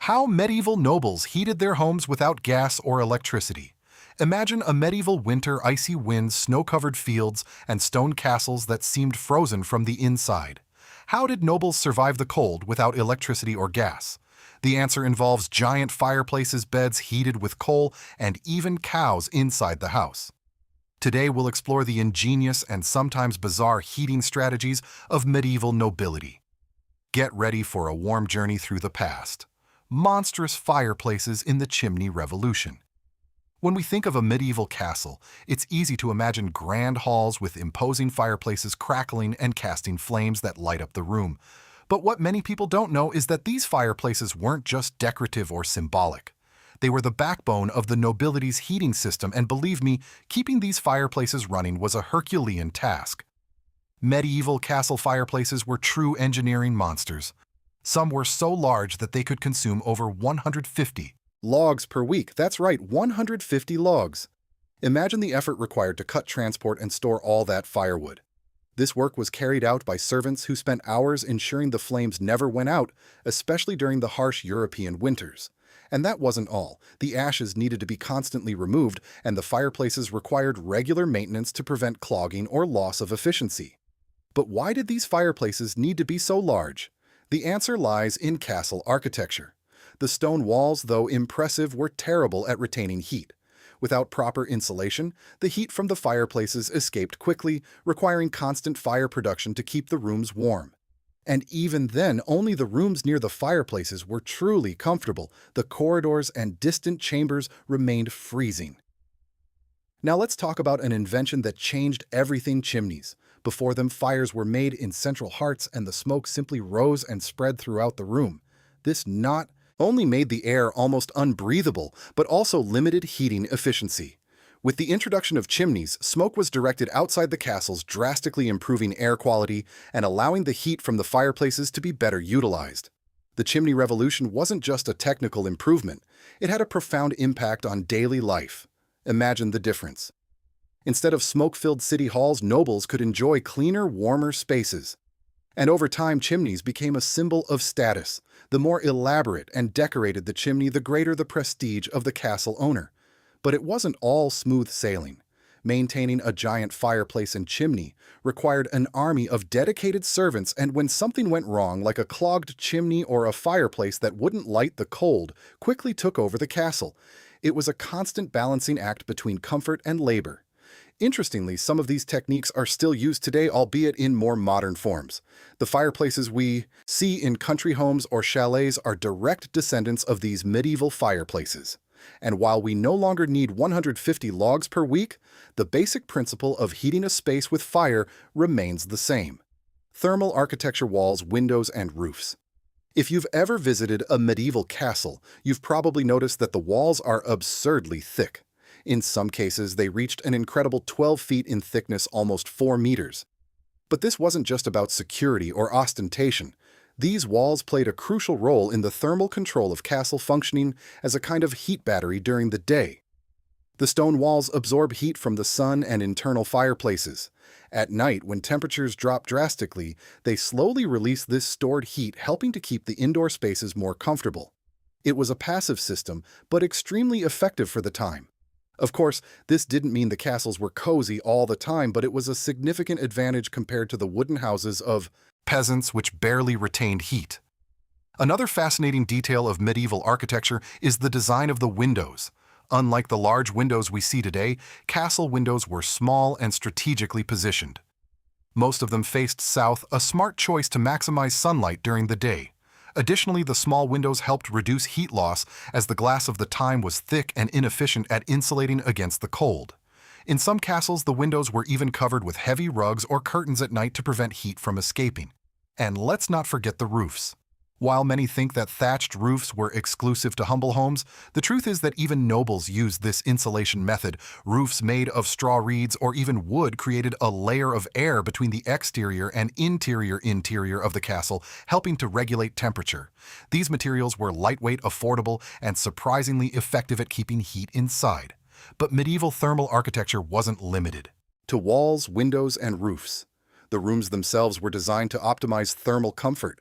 How medieval nobles heated their homes without gas or electricity. Imagine a medieval winter, icy winds, snow-covered fields, and stone castles that seemed frozen from the inside. How did nobles survive the cold without electricity or gas? The answer involves giant fireplaces, beds heated with coal, and even cows inside the house. Today we'll explore the ingenious and sometimes bizarre heating strategies of medieval nobility. Get ready for a warm journey through the past. Monstrous fireplaces in the chimney revolution. When we think of a medieval castle, it's easy to imagine grand halls with imposing fireplaces crackling and casting flames that light up the room. But what many people don't know is that these fireplaces weren't just decorative or symbolic. They were the backbone of the nobility's heating system, and believe me, keeping these fireplaces running was a Herculean task. Medieval castle fireplaces were true engineering monsters. Some were so large that they could consume over 150 logs per week. That's right, 150 logs. Imagine the effort required to cut, transport, and store all that firewood. This work was carried out by servants who spent hours ensuring the flames never went out, especially during the harsh European winters. And that wasn't all. The ashes needed to be constantly removed, and the fireplaces required regular maintenance to prevent clogging or loss of efficiency. But why did these fireplaces need to be so large? The answer lies in castle architecture. The stone walls, though impressive, were terrible at retaining heat. Without proper insulation, the heat from the fireplaces escaped quickly, requiring constant fire production to keep the rooms warm. And even then, only the rooms near the fireplaces were truly comfortable. The corridors and distant chambers remained freezing. Now let's talk about an invention that changed everything: chimneys. Before them, fires were made in central hearts and the smoke simply rose and spread throughout the room. This not only made the air almost unbreathable, but also limited heating efficiency. With the introduction of chimneys, smoke was directed outside the castles, drastically improving air quality and allowing the heat from the fireplaces to be better utilized. The chimney revolution wasn't just a technical improvement, it had a profound impact on daily life. Imagine the difference. Instead of smoke-filled city halls, nobles could enjoy cleaner, warmer spaces. And over time, chimneys became a symbol of status. The more elaborate and decorated the chimney, the greater the prestige of the castle owner. But it wasn't all smooth sailing. Maintaining a giant fireplace and chimney required an army of dedicated servants, and when something went wrong, like a clogged chimney or a fireplace that wouldn't light the cold, quickly took over the castle. It was a constant balancing act between comfort and labor. Interestingly, some of these techniques are still used today, albeit in more modern forms. The fireplaces we see in country homes or chalets are direct descendants of these medieval fireplaces. And while we no longer need 150 logs per week, the basic principle of heating a space with fire remains the same. Thermal architecture: walls, windows, and roofs. If you've ever visited a medieval castle, you've probably noticed that the walls are absurdly thick. In some cases, they reached an incredible 12 feet in thickness, almost 4 meters. But this wasn't just about security or ostentation. These walls played a crucial role in the thermal control of castle, functioning as a kind of heat battery during the day. The stone walls absorb heat from the sun and internal fireplaces. At night, when temperatures drop drastically, they slowly release this stored heat, helping to keep the indoor spaces more comfortable. It was a passive system, but extremely effective for the time. Of course, this didn't mean the castles were cozy all the time, but it was a significant advantage compared to the wooden houses of peasants, which barely retained heat. Another fascinating detail of medieval architecture is the design of the windows. Unlike the large windows we see today, castle windows were small and strategically positioned. Most of them faced south, a smart choice to maximize sunlight during the day. Additionally, the small windows helped reduce heat loss, as the glass of the time was thick and inefficient at insulating against the cold. In some castles, the windows were even covered with heavy rugs or curtains at night to prevent heat from escaping. And let's not forget the roofs. While many think that thatched roofs were exclusive to humble homes, the truth is that even nobles used this insulation method. Roofs made of straw, reeds, or even wood created a layer of air between the exterior and interior of the castle, helping to regulate temperature. These materials were lightweight, affordable, and surprisingly effective at keeping heat inside. But medieval thermal architecture wasn't limited to walls, windows, and roofs. The rooms themselves were designed to optimize thermal comfort.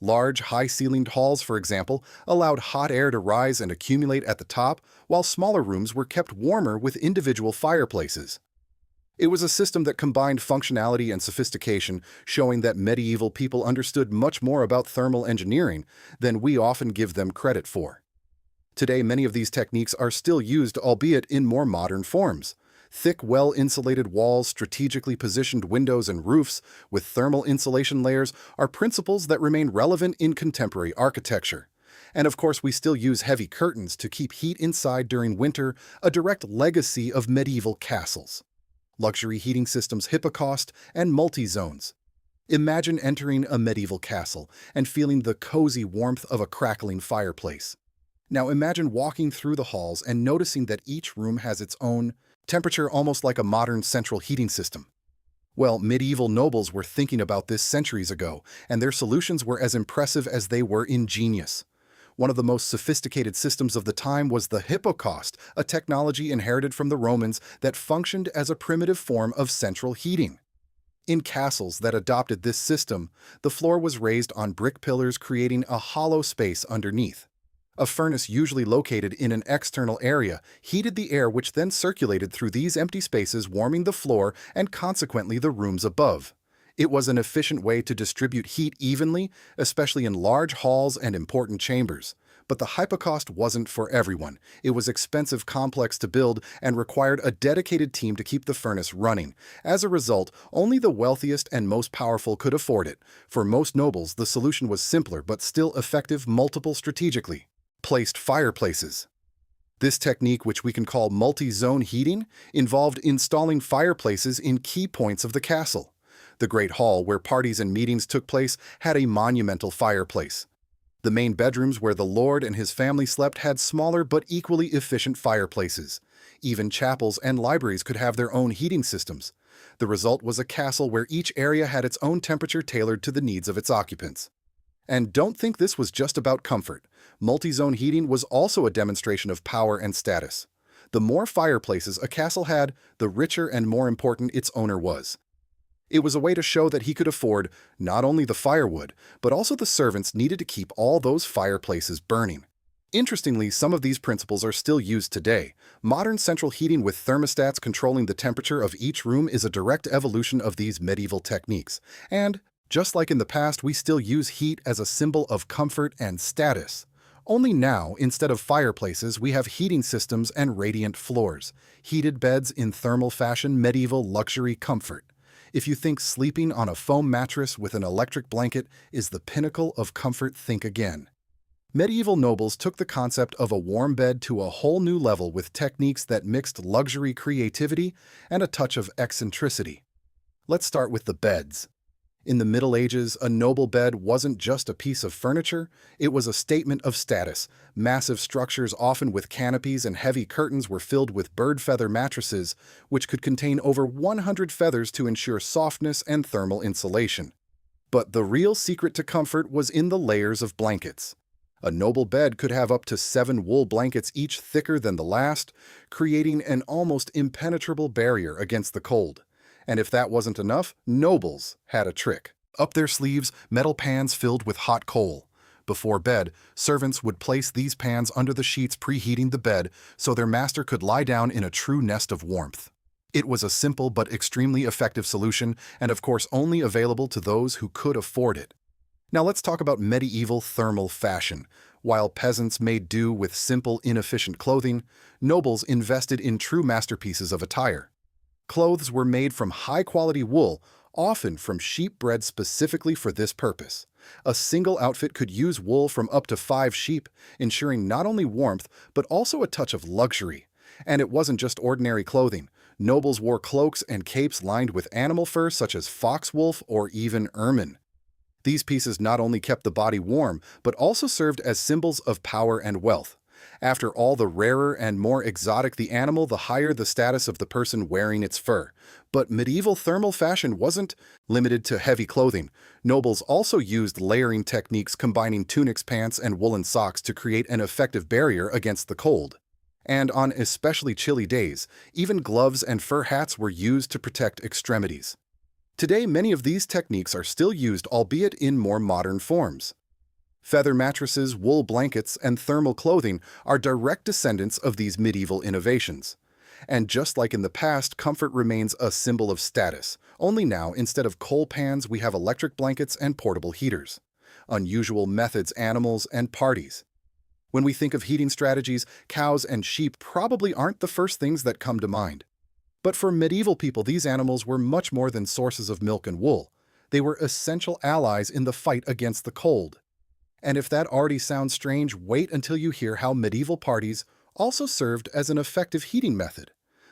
Large, high-ceilinged halls, for example, allowed hot air to rise and accumulate at the top, while smaller rooms were kept warmer with individual fireplaces. It was a system that combined functionality and sophistication, showing that medieval people understood much more about thermal engineering than we often give them credit for. Today, many of these techniques are still used, albeit in more modern forms. Thick, well-insulated walls, strategically positioned windows, and roofs with thermal insulation layers are principles that remain relevant in contemporary architecture. And of course, we still use heavy curtains to keep heat inside during winter, a direct legacy of medieval castles. Luxury heating systems, hypocaust, and multi-zones. Imagine entering a medieval castle and feeling the cozy warmth of a crackling fireplace. Now imagine walking through the halls and noticing that each room has its own temperature, almost like a modern central heating system. Well, medieval nobles were thinking about this centuries ago, and their solutions were as impressive as they were ingenious. One of the most sophisticated systems of the time was the hypocaust, a technology inherited from the Romans that functioned as a primitive form of central heating. In castles that adopted this system, the floor was raised on brick pillars, creating a hollow space underneath. A furnace, usually located in an external area, heated the air, which then circulated through these empty spaces, warming the floor and consequently the rooms above. It was an efficient way to distribute heat evenly, especially in large halls and important chambers. But the hypocaust wasn't for everyone. It was expensive, complex to build, and required a dedicated team to keep the furnace running. As a result, only the wealthiest and most powerful could afford it. For most nobles, the solution was simpler but still effective: multiple strategically placed fireplaces. This technique, which we can call multi-zone heating, involved installing fireplaces in key points of the castle. The Great Hall, where parties and meetings took place, had a monumental fireplace. The main bedrooms, where the lord and his family slept, had smaller but equally efficient fireplaces. Even chapels and libraries could have their own heating systems. The result was a castle where each area had its own temperature tailored to the needs of its occupants. And don't think this was just about comfort. Multi-zone heating was also a demonstration of power and status. The more fireplaces a castle had, the richer and more important its owner was. It was a way to show that he could afford not only the firewood, but also the servants needed to keep all those fireplaces burning. Interestingly, some of these principles are still used today. Modern central heating with thermostats controlling the temperature of each room is a direct evolution of these medieval techniques. And, just like in the past, we still use heat as a symbol of comfort and status. Only now, instead of fireplaces, we have heating systems and radiant floors. Heated beds in thermal fashion, medieval luxury comfort. If you think sleeping on a foam mattress with an electric blanket is the pinnacle of comfort, think again. Medieval nobles took the concept of a warm bed to a whole new level with techniques that mixed luxury, creativity, and a touch of eccentricity. Let's start with the beds. In the Middle Ages, a noble bed wasn't just a piece of furniture, it was a statement of status. Massive structures, often with canopies and heavy curtains, were filled with bird feather mattresses, which could contain over 100 feathers to ensure softness and thermal insulation. But the real secret to comfort was in the layers of blankets. A noble bed could have up to 7 wool blankets, each thicker than the last, creating an almost impenetrable barrier against the cold. And if that wasn't enough, nobles had a trick. Up their sleeves, metal pans filled with hot coal. Before bed, servants would place these pans under the sheets, preheating the bed so their master could lie down in a true nest of warmth. It was a simple but extremely effective solution, and of course only available to those who could afford it. Now let's talk about medieval thermal fashion. While peasants made do with simple, inefficient clothing, nobles invested in true masterpieces of attire. Clothes were made from high-quality wool, often from sheep bred specifically for this purpose. A single outfit could use wool from up to 5 sheep, ensuring not only warmth, but also a touch of luxury. And it wasn't just ordinary clothing. Nobles wore cloaks and capes lined with animal fur such as foxwolf or even ermine. These pieces not only kept the body warm, but also served as symbols of power and wealth. After all, the rarer and more exotic the animal, the higher the status of the person wearing its fur. But medieval thermal fashion wasn't limited to heavy clothing. Nobles also used layering techniques, combining tunics, pants, and woolen socks to create an effective barrier against the cold. And on especially chilly days, even gloves and fur hats were used to protect extremities. Today, many of these techniques are still used, albeit in more modern forms. Feather mattresses, wool blankets, and thermal clothing are direct descendants of these medieval innovations. And just like in the past, comfort remains a symbol of status. Only now, instead of coal pans, we have electric blankets and portable heaters. Unusual methods, animals, and parties. When we think of heating strategies, cows and sheep probably aren't the first things that come to mind. But for medieval people, these animals were much more than sources of milk and wool. They were essential allies in the fight against the cold. And if that already sounds strange, wait until you hear how medieval parties also served as an effective heating method.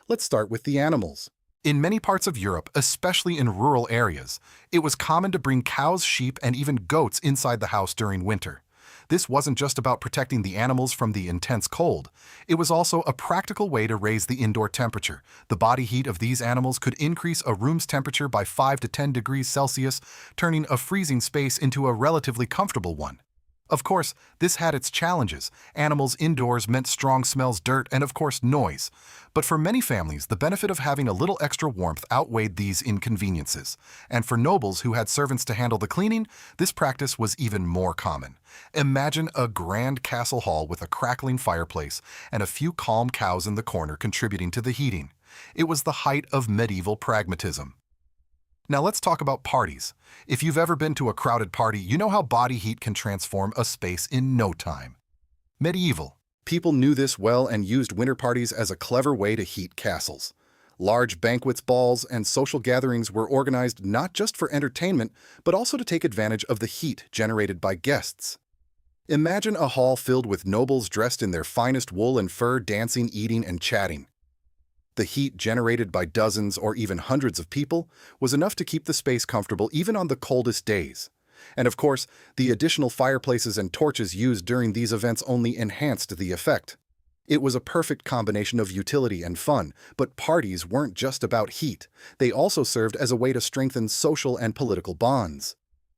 Let's start with the animals. In many parts of Europe, especially in rural areas, it was common to bring cows, sheep, and even goats inside the house during winter. This wasn't just about protecting the animals from the intense cold. It was also a practical way to raise the indoor temperature. The body heat of these animals could increase a room's temperature by 5 to 10 degrees Celsius, turning a freezing space into a relatively comfortable one. Of course, this had its challenges. Animals indoors meant strong smells, dirt, and of course noise. But for many families, the benefit of having a little extra warmth outweighed these inconveniences. And for nobles who had servants to handle the cleaning, this practice was even more common. Imagine a grand castle hall with a crackling fireplace and a few calm cows in the corner contributing to the heating. It was the height of medieval pragmatism. Now let's talk about parties. If you've ever been to a crowded party, you know how body heat can transform a space in no time. Medieval. People knew this well and used winter parties as a clever way to heat castles. Large banquets, balls, and social gatherings were organized not just for entertainment, but also to take advantage of the heat generated by guests. Imagine a hall filled with nobles dressed in their finest wool and fur, dancing, eating, and chatting. The heat generated by dozens or even hundreds of people was enough to keep the space comfortable even on the coldest days. And of course, the additional fireplaces and torches used during these events only enhanced the effect. It was a perfect combination of utility and fun, but parties weren't just about heat. They also served as a way to strengthen social and political bonds.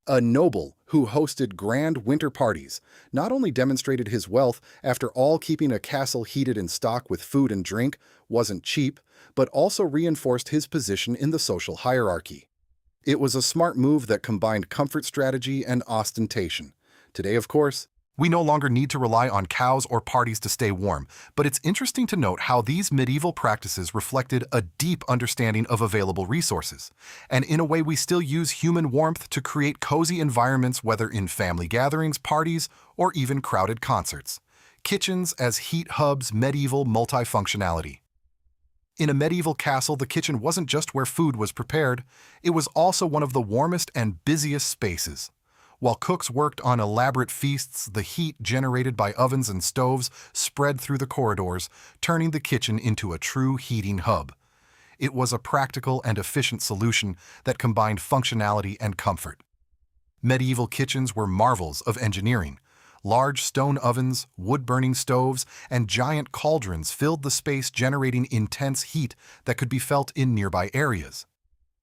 A noble who hosted grand winter parties not only demonstrated his wealth. After all, keeping a castle heated in stock with food and drink wasn't cheap, but also reinforced his position in the social hierarchy. It was a smart move that combined comfort strategy and ostentation. Today, of course, we no longer need to rely on cows or parties to stay warm, but it's interesting to note how these medieval practices reflected a deep understanding of available resources. And in a way, we still use human warmth to create cozy environments, whether in family gatherings, parties, or even crowded concerts. Kitchens as heat hubs, medieval multifunctionality. In a medieval castle, the kitchen wasn't just where food was prepared, it was also one of the warmest and busiest spaces. While cooks worked on elaborate feasts, the heat generated by ovens and stoves spread through the corridors, turning the kitchen into a true heating hub. It was a practical and efficient solution that combined functionality and comfort. Medieval kitchens were marvels of engineering. Large stone ovens, wood-burning stoves, and giant cauldrons filled the space, generating intense heat that could be felt in nearby areas.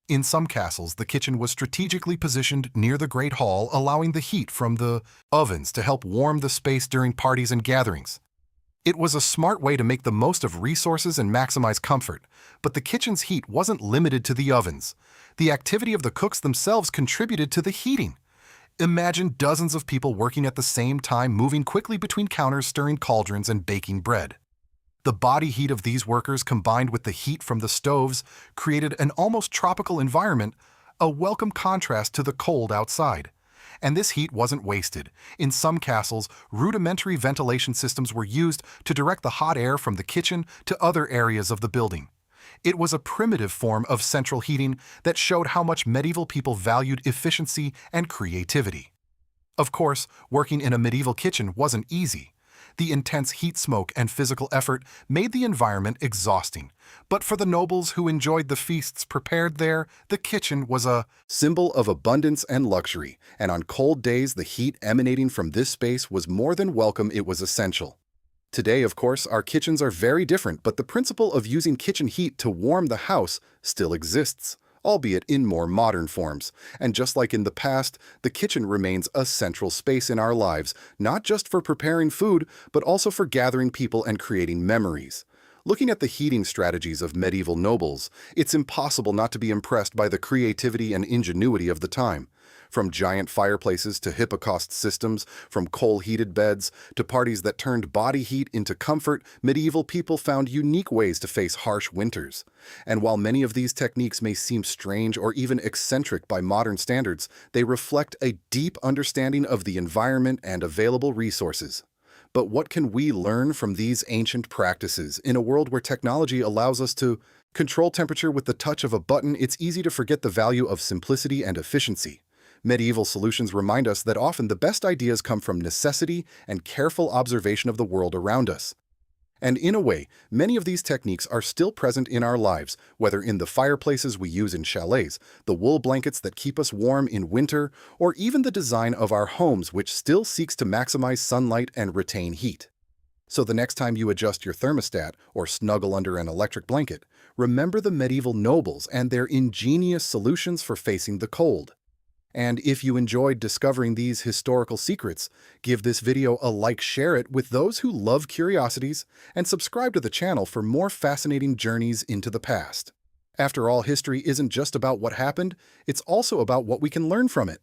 In some castles, the kitchen was strategically positioned near the Great Hall, allowing the heat from the ovens to help warm the space during parties and gatherings. It was a smart way to make the most of resources and maximize comfort, but the kitchen's heat wasn't limited to the ovens. The activity of the cooks themselves contributed to the heating. Imagine dozens of people working at the same time, moving quickly between counters, stirring cauldrons, and baking bread. The body heat of these workers, combined with the heat from the stoves, created an almost tropical environment, a welcome contrast to the cold outside. And this heat wasn't wasted. In some castles, rudimentary ventilation systems were used to direct the hot air from the kitchen to other areas of the building. It was a primitive form of central heating that showed how much medieval people valued efficiency and creativity. Of course, working in a medieval kitchen wasn't easy. The intense heat, smoke, and physical effort made the environment exhausting. But for the nobles who enjoyed the feasts prepared there, the kitchen was a symbol of abundance and luxury, and on cold days, the heat emanating from this space was more than welcome. It was essential. Today, of course, our kitchens are very different, but the principle of using kitchen heat to warm the house still exists, albeit in more modern forms. And just like in the past, the kitchen remains a central space in our lives, not just for preparing food, but also for gathering people and creating memories. Looking at the heating strategies of medieval nobles, it's impossible not to be impressed by the creativity and ingenuity of the time. From giant fireplaces to Hippocaust systems, from coal-heated beds to parties that turned body heat into comfort, medieval people found unique ways to face harsh winters. And while many of these techniques may seem strange or even eccentric by modern standards, they reflect a deep understanding of the environment and available resources. But what can we learn from these ancient practices? In a world where technology allows us to control temperature with the touch of a button, it's easy to forget the value of simplicity and efficiency. Medieval solutions remind us that often the best ideas come from necessity and careful observation of the world around us. And in a way, many of these techniques are still present in our lives, whether in the fireplaces we use in chalets, the wool blankets that keep us warm in winter, or even the design of our homes, which still seeks to maximize sunlight and retain heat. So the next time you adjust your thermostat or snuggle under an electric blanket, remember the medieval nobles and their ingenious solutions for facing the cold. And if you enjoyed discovering these historical secrets, give this video a like, share it with those who love curiosities, and subscribe to the channel for more fascinating journeys into the past. After all, history isn't just about what happened, it's also about what we can learn from it.